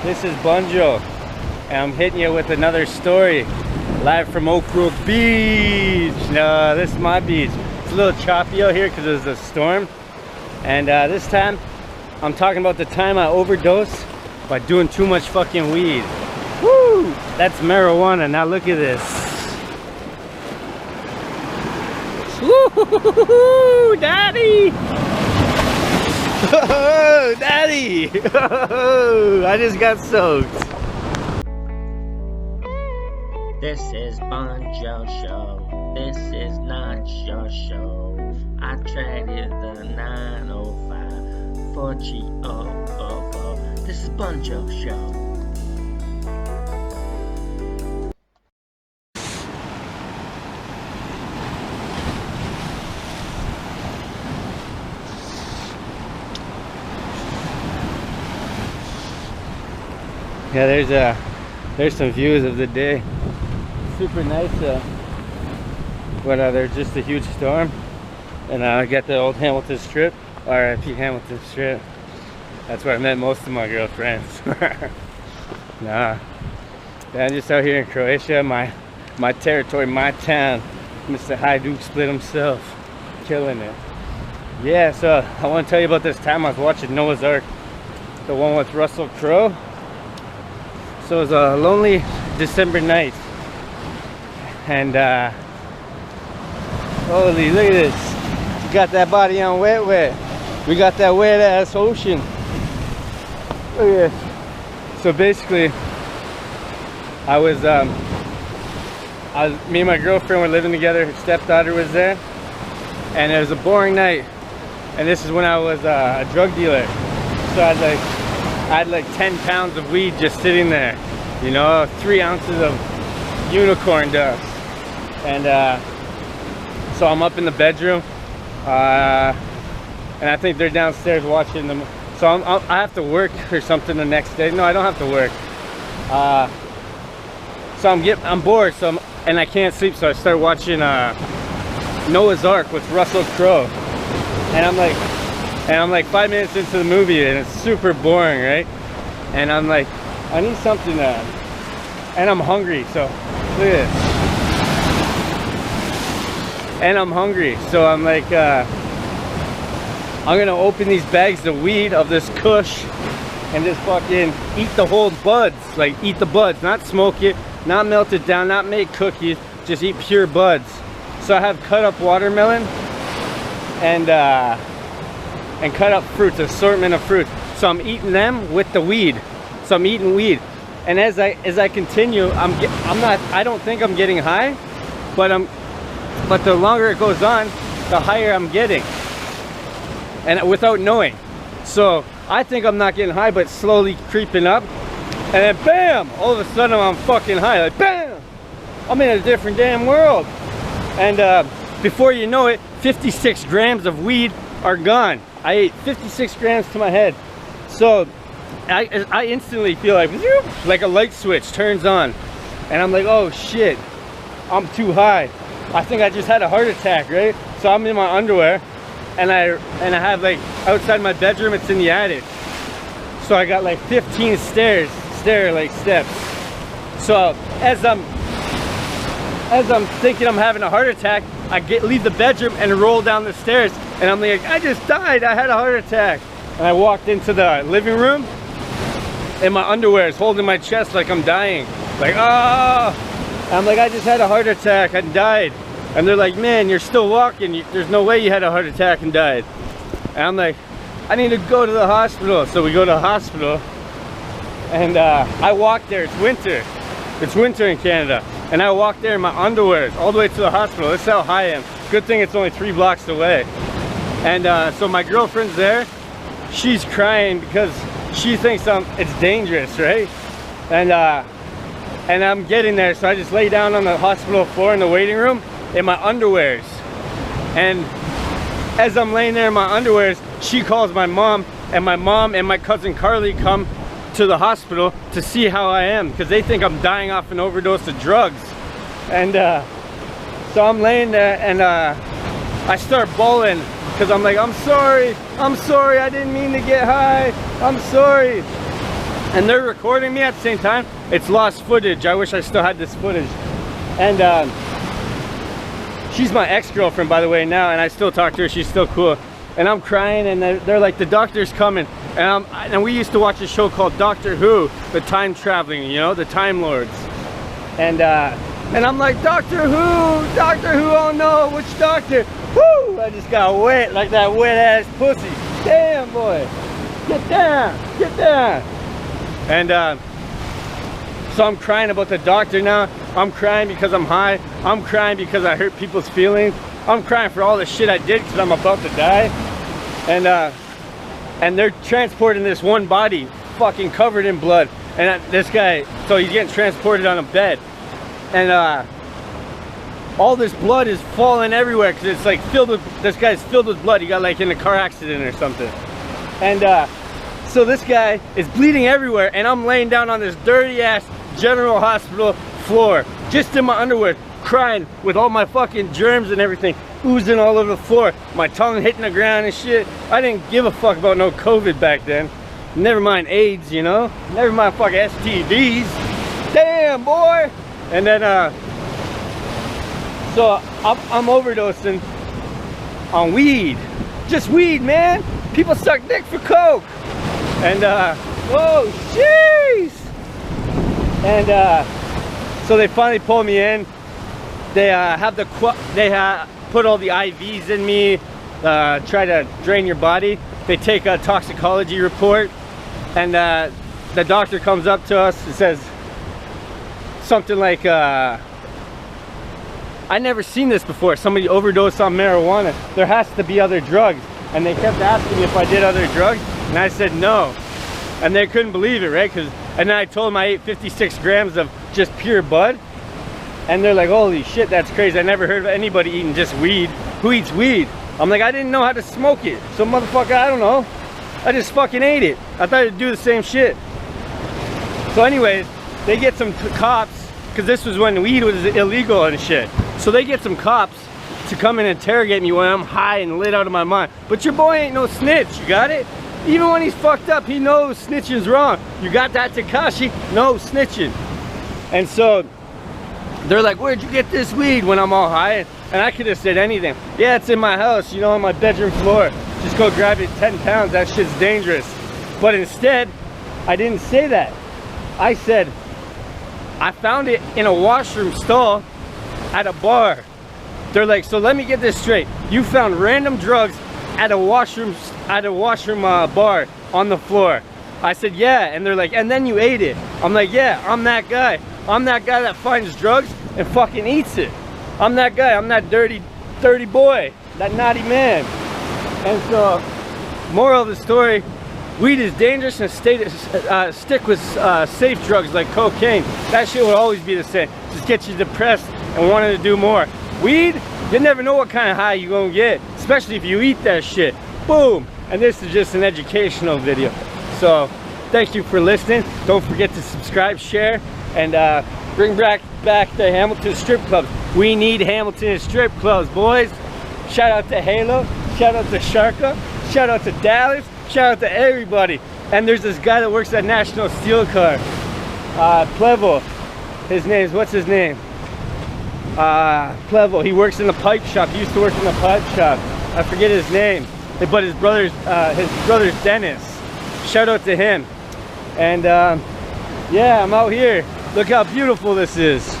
Thisisbunjo, and I'm hitting you with another story live from Oak Brook Beach. No, this is my beach. It's a little choppy out here because there's a storm, and this time I'm talking about the time I overdosed by doing too much fucking weed. Woo! That's marijuana. Now look at this. Woo! Daddy! Oh, daddy! Oh, I just got soaked. Thisisbunjo show. This is not your show. I traded the 905 for G000. Thisisbunjo show. Yeah, there's some views of the day. Super nice, but there's just a huge storm, and I got the old Hamilton Strip, RIP Hamilton Strip. That's where I met most of my girlfriends. Nah, yeah, I'm just out here in Croatia, my territory, my town. Mr. Hajduk split himself, killing it. Yeah, so I want to tell you about this time I was watching Noah's Ark, the one with Russell Crowe. So it was a lonely December night, and holy, look at this. We got that body on wet. We got that wet ass ocean. Look at this. So basically, me and my girlfriend were living together. Her stepdaughter was there, and it was a boring night. And this is when I was a drug dealer. So I had like 10 pounds of weed just sitting there, you know, 3 ounces of unicorn dust. And so I'm up in the bedroom, and I think they're downstairs watching them. So I have to work or something the next day. No, I don't have to work. So I'm bored, and I can't sleep, so I start watching Noah's Ark with Russell Crowe. And I'm like 5 minutes into the movie, and it's super boring, right? And I'm like, I need something to, and I'm hungry, so look at this. And I'm hungry, so I'm like, I'm gonna open these bags of weed, of this kush, and just fucking eat the whole buds. Like, eat the buds, not smoke it, not melt it down, not make cookies, just eat pure buds. So I have cut up watermelon and cut up fruits, assortment of fruits. So I'm eating them with the weed. So I'm eating weed, and as I continue, I don't think I'm getting high, but the longer it goes on, the higher I'm getting, and without knowing. So I think I'm not getting high, but slowly creeping up, and then bam! All of a sudden I'm fucking high. Like bam! I'm in a different damn world, and before you know it, 56 grams of weed are gone. I ate 56 grams to my head. So I instantly feel like a light switch turns on, and I'm like, oh shit, I'm too high. I think I just had a heart attack, right? So I'm in my underwear, and I have, like, outside my bedroom, it's in the attic. So I got like 15 steps. So as I'm thinking I'm having a heart attack, I leave the bedroom and roll down the stairs, and I'm like, I just died, I had a heart attack. And I walked into the living room, and my underwear is holding my chest like I'm dying. Like, oh! I'm like, I just had a heart attack, I died. And they're like, man, you're still walking, there's no way you had a heart attack and died. And I'm like, I need to go to the hospital. So we go to the hospital, and I walk there. It's winter. It's winter in Canada. And I walk there in my underwear all the way to the hospital. This is how high I am. Good thing it's only 3 blocks away. And so my girlfriend's there. She's crying because she thinks it's dangerous, right? And I'm getting there, so I just lay down on the hospital floor in the waiting room in my underwears. And as I'm laying there in my underwears, she calls my mom, and my cousin Carly come to the hospital to see how I am, because they think I'm dying off an overdose of drugs. And so I'm laying there, and I start bawling because I'm like, I'm sorry, I didn't mean to get high, I'm sorry. and they're recording me at the same time. It's lost footage. I wish I still had this footage. And she's my ex-girlfriend, by the way, now, and I still talk to her. She's still cool. And I'm crying, and they're like, the doctor's coming. And we used to watch a show called Doctor Who, the time traveling, you know, the Time Lords. And I'm like, Doctor Who, oh no, which doctor? Woo! I just got wet, like that wet ass pussy. Damn, boy. Get down, get down. And so I'm crying about the doctor now. I'm crying because I'm high. I'm crying because I hurt people's feelings. I'm crying for all the shit I did because I'm about to die. And they're transporting this one body fucking covered in blood. And this guy, so he's getting transported on a bed. And all this blood is falling everywhere because it's like filled with, this guy's filled with blood. He got like in a car accident or something. And so this guy is bleeding everywhere, and I'm laying down on this dirty ass General Hospital floor, just in my underwear, crying with all my fucking germs and everything oozing all over the floor, my tongue hitting the ground and shit. I didn't give a fuck about no COVID back then. Never mind AIDS, you know? Never mind fucking STDs. Damn, boy! And then, so I'm overdosing on weed. Just weed, man. People suck dick for coke. And, whoa, jeez! And, so they finally pull me in. They put all the IVs in me, try to drain your body. They take a toxicology report, and the doctor comes up to us and says something like, I never seen this before. Somebody overdosed on marijuana. There has to be other drugs. And they kept asking me if I did other drugs, and I said no. And they couldn't believe it, right? And then I told them I ate 56 grams of just pure bud. And they're like, holy shit, that's crazy. I never heard of anybody eating just weed. Who eats weed? I'm like, I didn't know how to smoke it. So motherfucker, I don't know. I just fucking ate it. I thought it'd do the same shit. So anyways, they get some cops, because this was when weed was illegal and shit. So they get some cops to come and interrogate me when I'm high and lit out of my mind. But your boy ain't no snitch, you got it? Even when he's fucked up, he knows snitching's wrong. You got that, Takashi? No snitching. And so they're like, where'd you get this weed, when I'm all high? And I could have said anything. Yeah, it's in my house, you know, on my bedroom floor. Just go grab it, 10 pounds, that shit's dangerous. But instead, I didn't say that. I said, I found it in a washroom stall at a bar. They're like, so let me get this straight. You found random drugs at a washroom bar on the floor. I said, yeah. And they're like, and then you ate it. I'm like, yeah, I'm that guy. I'm that guy that finds drugs and fucking eats it. I'm that guy. I'm that dirty boy, that naughty man. And so, moral of the story, weed is dangerous, and stick with safe drugs like cocaine. That shit will always be the same. Just get you depressed and wanting to do more. Weed, you never know what kind of high you're gonna get, especially if you eat that shit. Boom! And this is just an educational video. So, thank you for listening. Don't forget to subscribe, share, and bring back the Hamilton strip clubs. We need Hamilton strip clubs, boys. Shout out to Halo, shout out to Sharka, shout out to Dallas, shout out to everybody. And there's this guy that works at National Steel Car, Plevel. His name's, what's his name? Plevel. He works in the pipe shop. He used to work in the pipe shop. I forget his name, but his brother's Dennis. Shout out to him. And yeah, I'm out here. Look how beautiful this is.